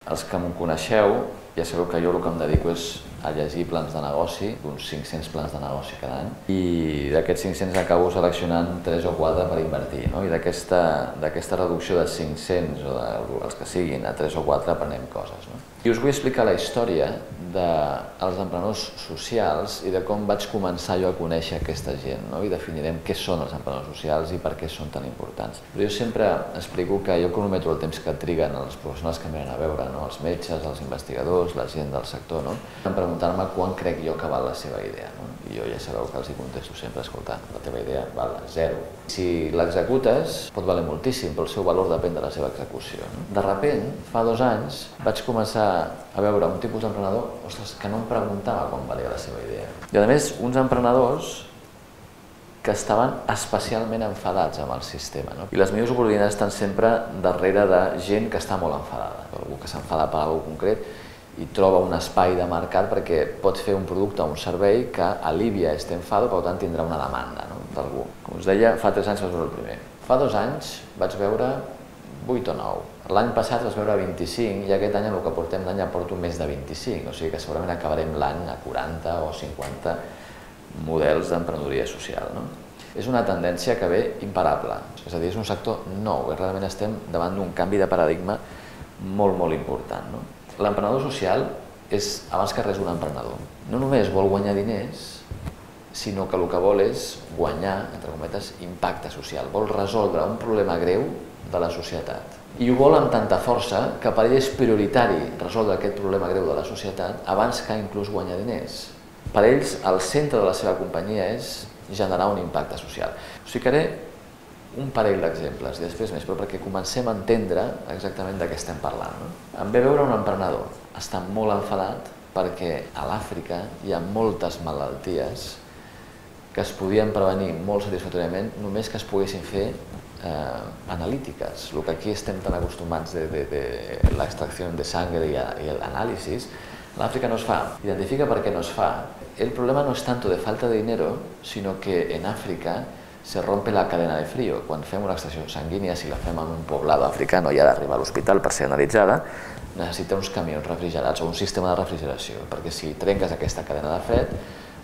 Els que m'ho coneixeu, ja sabeu que jo el que em dedico és a llegir plans de negoci, uns 500 plans de negoci cada any, i d'aquests 500 acabo seleccionant 3 o 4 per invertir, i d'aquesta reducció de 500 o dels que siguin a 3 o 4 aprenem coses. I us vull explicar la història dels emprenedors socials i de com vaig començar jo a conèixer aquesta gent, i definirem què són els emprenedors socials i per què són tan importants. Però jo sempre explico que jo cronometro el temps que triguen els professionals que em venen a veure, els metges, els investigadors, la gent del sector, en preguntar-me quan crec jo que val la seva idea. I jo ja sabeu que els hi contesto sempre, escolta, la teva idea val 0. Si l'executes pot valer moltíssim, però el seu valor depèn de la seva execució. De sobte, fa 2 anys, vaig començar a veure un tipus d'emprenedor que no em preguntava quan valia la seva idea. I a més, uns emprenedors que estaven especialment enfadats amb el sistema. I les millors oportunitats estan sempre darrere de gent que està molt enfadada. Algú que s'enfada per alguna cosa concret i troba un espai de mercat perquè pot fer un producte o un servei que alivia aquest enfado, per tant tindrà una demanda d'algú. Com us deia, fa 3 anys vaig veure el primer. Fa 2 anys vaig veure 8 o 9. L'any passat vaig veure 25 i aquest any, en el que portem d'any, ja porto més de 25. O sigui que segurament acabarem l'any a 40 o 50 models d'emprenedoria social. És una tendència que ve imparable. És a dir, és un sector nou. Realment estem davant d'un canvi de paradigma molt, molt important. L'emprenedor social és, abans que res, un emprenedor. No només vol guanyar diners, sinó que el que vol és guanyar, entre cometes, impacte social. Vol resoldre un problema greu de la societat. I ho vol amb tanta força que per ell és prioritari resoldre aquest problema greu de la societat abans que inclús guanyar diners. Per ells, el centre de la seva companyia és generar un impacte social. Us ficaré un parell d'exemples i després més, però perquè comencem a entendre exactament de què estem parlant. Em ve veure un emprenedor, està molt enfadat perquè a l'Àfrica hi ha moltes malalties que es podien prevenir molt satisfactòriament només que es poguessin fer analítiques. El que aquí estem tan acostumats de l'extracció de sangre i l'anàlisis, a l'Àfrica no es fa. Identifica per què no es fa. El problema no es tanto de falta de dinero, sino que en África se rompe la cadena de frío. Quan fem una extracció sanguínia, si la fem en un poblado africano i ha d'arribar a l'hospital per ser analitzada, necessita uns camions refrigerats o un sistema de refrigeració, perquè si trenques aquesta cadena de fred,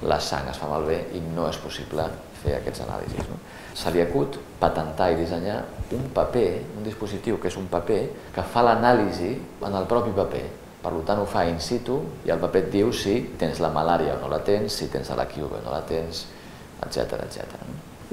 la sang es fa malbé i no és possible fer aquests anàlisis. Se li acut patentar i dissenyar un paper, un dispositiu que és un paper que fa l'anàlisi en el propi paper. Per tant, ho fa in situ i el paper et diu si tens la malària o no la tens, si tens l'HIV o no la tens, etc.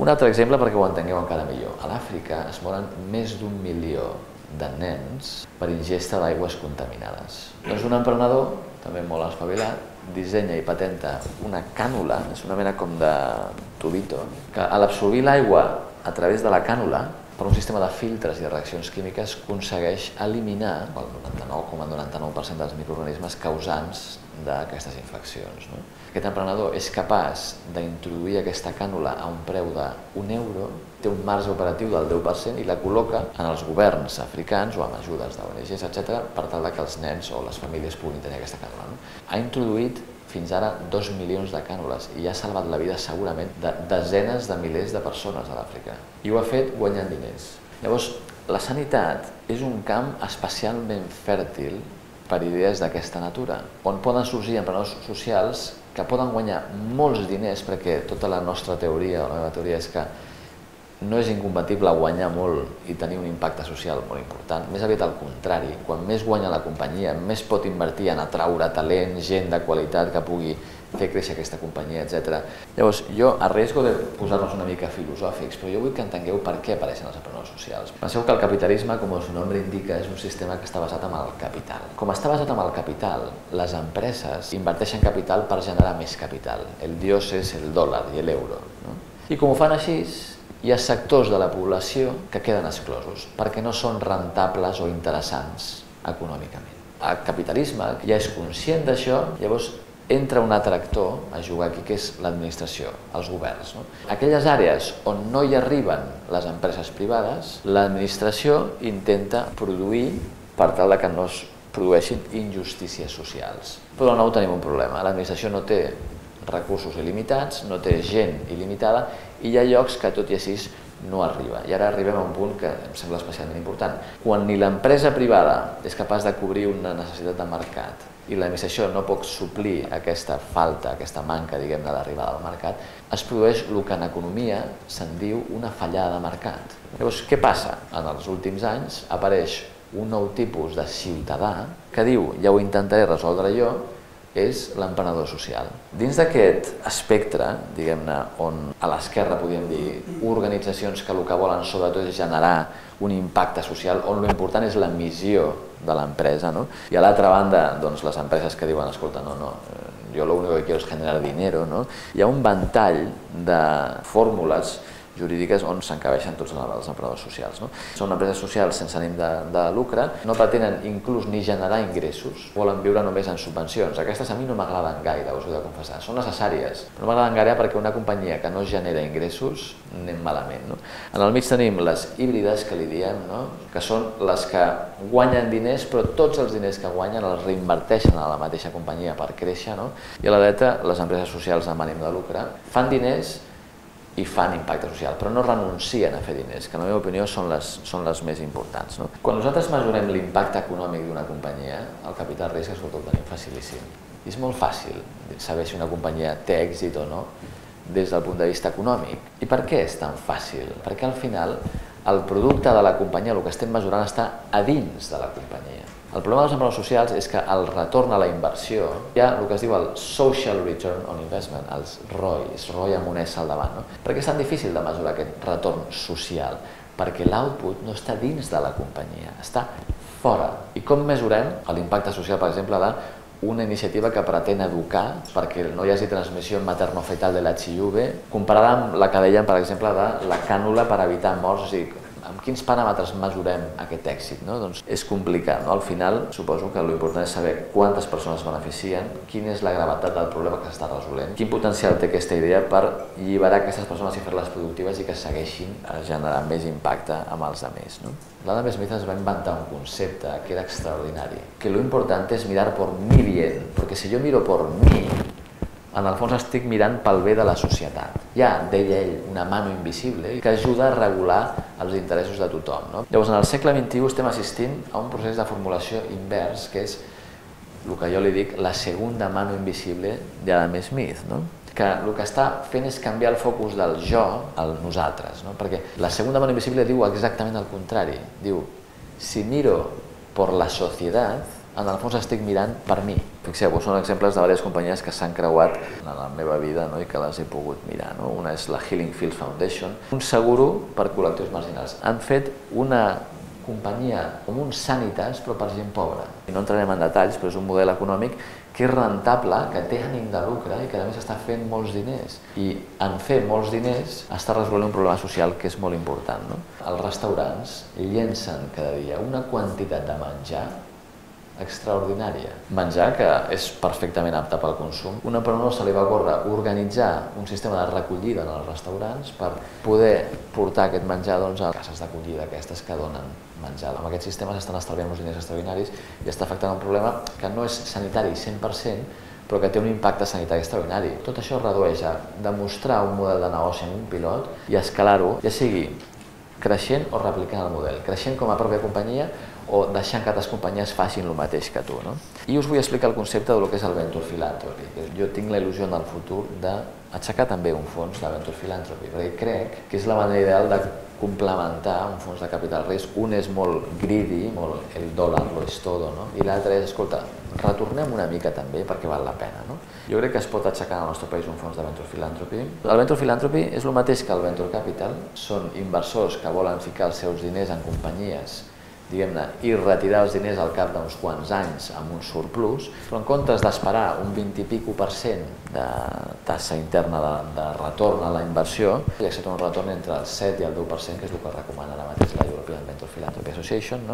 Un altre exemple perquè ho entengueu encara millor. A l'Àfrica es moren més d'1 milió de nens per ingesta d'aigües contaminades. Doncs un emprenedor, també molt espavilat, dissenya i patenta una cànula, és una mena com de tubito, que a l'absorbir l'aigua a través de la cànula, per un sistema de filtres i de reaccions químiques, aconsegueix eliminar el 99,99% dels microorganismes causants d'aquestes infeccions. Aquest emprenedor és capaç d'introduir aquesta cànula a un preu d'€1, té un marge operatiu del 10% i la col·loca en els governs africans o amb ajudes d'ONGs, etc., per tal que els nens o les famílies puguin tenir aquesta cànula. Ha introduït fins ara 2 milions de cànules i ha salvat la vida segurament de desenes de milers de persones a l'Àfrica. I ho ha fet guanyant diners. Llavors, la sanitat és un camp especialment fèrtil per idees d'aquesta natura, on poden sorgir emprenedors socials que poden guanyar molts diners, perquè tota la nostra teoria, o la meva teoria, és que no és incompatible guanyar molt i tenir un impacte social molt important. Més aviat al contrari, quan més guanya la companyia, més pot invertir en atraure talent, gent de qualitat que pugui fer créixer aquesta companyia, etc. Llavors, jo arriesgo de posar-nos una mica filosòfics, però jo vull que entengueu per què apareixen els emprenedors socials. Penseu que el capitalisme, com el seu nom indica, és un sistema que està basat en el capital. Com està basat en el capital, les empreses inverteixen capital per generar més capital. El dios és el dòlar i l'euro. I com ho fan així, hi ha sectors de la població que queden exclosos perquè no són rentables o interessants econòmicament. El capitalisme ja és conscient d'això, llavors entra un altre actor a jugar aquí, que és l'administració, els governs. Aquelles àrees on no hi arriben les empreses privades, l'administració intenta produir per tal que no es produeixin injustícies socials. Però de nou tenim un problema, l'administració no té recursos il·limitats, no té gent il·limitada i hi ha llocs que tot i així no arriba. I ara arribem a un punt que em sembla especialment important. Quan ni l'empresa privada és capaç de cobrir una necessitat de mercat i l'administració no pot suplir aquesta falta, aquesta manca, diguem-ne, d'arribada al mercat, es produeix el que en economia se'n diu una fallada de mercat. Llavors, què passa? En els últims anys apareix un nou tipus de ciutadà que diu, ja ho intentaré resoldre jo, és l'emprenedor social. Dins d'aquest espectre, diguem-ne, on a l'esquerra podríem dir organitzacions que el que volen sobretot és generar un impacte social, on l'important és la missió de l'empresa, no? I a l'altra banda, doncs, les empreses que diuen, escolta, no, yo lo único que quiero es generar dinero, no? Hi ha un ventall de fórmules jurídiques on s'encabeixen tots els emprenedors socials. Són empreses socials sense ànim de lucre, no pretenen inclús ni generar ingressos, volen viure només en subvencions. Aquestes a mi no m'agraden gaire, us ho he de confessar. Són necessàries, però no m'agraden gaire perquè una companyia que no genera ingressos anem malament. En el mig tenim les híbrides, que li diem, que són les que guanyen diners, però tots els diners que guanyen els reinverteixen a la mateixa companyia per créixer, i a la dreta les empreses socials amb ànim de lucre fan diners i fan impacte social, però no renuncien a fer diners, que en la meva opinió són les més importants. Quan nosaltres mesurem l'impacte econòmic d'una companyia, el capital risc és el tenim facilíssim. I és molt fàcil saber si una companyia té èxit o no des del punt de vista econòmic. I per què és tan fàcil? Perquè al final el producte de la companyia, el que estem mesurant, està a dins de la companyia. El problema dels emprenedors socials és que el retorn a la inversió, hi ha el que es diu el Social Return on Investment, els ROIs, ROI amb una S al davant. Per què és tan difícil de mesurar aquest retorn social? Perquè l'output no està dins de la companyia, està fora. I com mesurem l'impacte social, per exemple, d'una iniciativa que pretén educar perquè no hi hagi transmissió materno-fetal de l'HIV, comparada amb la que dèiem, per exemple, de la cànula per evitar morts. Amb quins paràmetres mesurem aquest èxit? Doncs és complicat. Al final, suposo que l'important és saber quantes persones es beneficien, quina és la gravetat del problema que s'està resolent, quin potencial té aquesta idea per alliberar aquestes persones i fer-les productives i que segueixin generant més impacte amb els altres. L'Adam Smith es va inventar un concepte que era extraordinari, que lo importante es mirar por mi bien, perquè si jo miro por mi, en el fons estic mirant pel bé de la societat. Hi ha, deia ell, una mano invisible que ajuda a regular els interessos de tothom. Llavors, en el segle XXI estem assistint a un procés de formulació invers, que és el que jo li dic la segunda mano invisible d'Adam Smith, que el que està fent és canviar el focus del jo al nosaltres, perquè la segunda mano invisible diu exactament el contrari. Diu, si miro por la societat, en el fons estic mirant per mi. Fixeu-vos, són exemples de diverses companyies que s'han creuat en la meva vida i que les he pogut mirar. Una és la Healing Fields Foundation, un seguro per col·lectius marginals. Han fet una companyia com un Sanitas, però per gent pobra. No entrarem en detalls, però és un model econòmic que és rentable, que té ànim de lucre i que a més està fent molts diners. I en fer molts diners està resolent un problema social que és molt important. Els restaurants llencen cada dia una quantitat de menjar extraordinària. Menjar que és perfectament apte pel consum. Una emprenedora se li va ocórrer organitzar un sistema de recollida en els restaurants per poder portar aquest menjar a cases d'acollida aquestes que donen menjar. Amb aquest sistema s'estan estalviant uns diners extraordinaris i està afectant un problema que no és sanitari 100%, però que té un impacte sanitari extraordinari. Tot això es redueix a demostrar un model de negoci en un pilot i escalar-ho, ja sigui creixent o replicant el model, creixent com a pròpia companyia o deixant que altres companyies facin el mateix que tu. I us vull explicar el concepte del que és el Venture Philanthropy. Jo tinc la il·lusió en el futur d'aixecar també un fons de Venture Philanthropy, perquè crec que és la manera ideal de complementar un fons de capital risc. Un és molt greedy, molt el dòlar lo és todo, i l'altre és, escolta, retornem una mica també perquè val la pena. Jo crec que es pot aixecar al nostre país un fons de Venture Philanthropy. El Venture Philanthropy és el mateix que el Venture Capital, són inversors que volen ficar els seus diners en companyies, diguem-ne, i retirar els diners al cap d'uns quants anys amb un surplus, però en comptes d'esperar un 20 i pico% de tassa interna de retorn a la inversió, hi accepta un retorn entre el 7 i el 10%, que és el que recomana ara mateix la European Venture Philanthropy Association,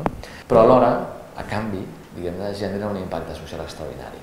però alhora, a canvi, diguem-ne, genera un impacte social extraordinari.